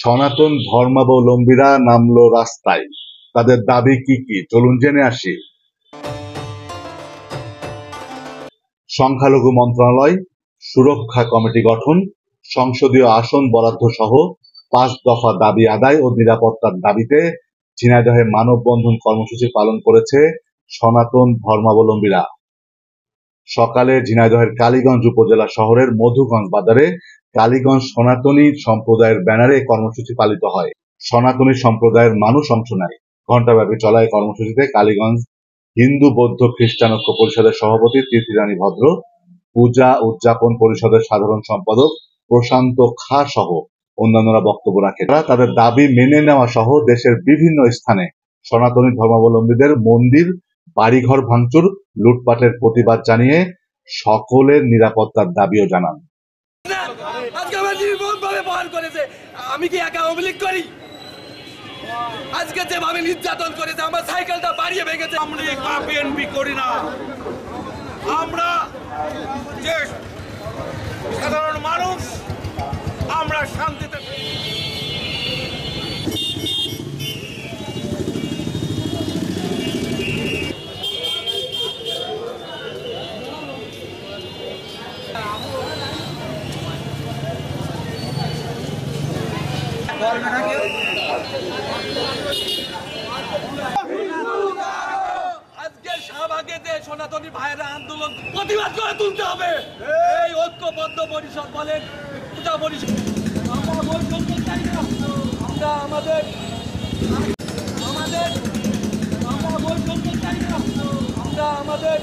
সনাতন ধর্মাবলম্বীরা নামলো রাস্তায়। তাদের দাবি কি কি চলুন জেনে আসি। সংখ্যালঘু মন্ত্রণালয়, সুরক্ষা কমিটি গঠন, সংসদীয় আসন বরাদ্দ সহ 5 দফা দাবি আদায় ও নিরাপত্তার দাবিতে ঝিনাইদহে মানববন্ধন কর্মসূচি পালন করেছে সনাতন ধর্মাবলম্বীরা। সকালে ঝিনাইদহের কালীগঞ্জ উপজেলা শহরের মধুগঞ্জ বাজারে কালীগঞ্জ সনাতনী সম্প্রদায়ের ব্যানারে কর্মসূচি পালিত হয়। সনাতনী সম্প্রদায়ের মানুষ অংশ নেয়। ঘণ্টাব্যাপী চলা এই কর্মসূচিতে কালীগঞ্জ হিন্দু বৌদ্ধ খ্রিস্টান ঐক্য পরিষদের সভাপতি তিথিরানী ভদ্র, পূজা উদযাপন পরিষদের সাধারণ সম্পাদক প্রশান্ত খা সহ অন্যান্যরা বক্তব্য রাখেন। তারা তাদের দাবি মেনে নেওয়া সহ দেশের বিভিন্ন স্থানে সনাতনী ধর্মাবলম্বীদের মন্দির, বাড়িঘর ভাঙচুর, লুটপাটের প্রতিবাদ জানিয়ে সকলের নিরাপত্তার দাবিও জানান। আমি কি একা আওয়ামী লীগ করি? আজকে যেভাবে নির্যাতন করেছে, আমার সাইকেলটা বাড়িয়ে ভেঙেছে। আমরা বিএনপি করি না, আমরা যে সাধারণ মানুষ, আমরা শান্তিতে আজকের শাহবাগে যে সনাতনী ভাইয়েরা আন্দোলন প্রতিবাদ করে তুলতে হবে। এই ঐক্যবদ্ধ পরিষদ বলেন, পূজা পরিষদ, আমরা আমাদের আমরা আমাদের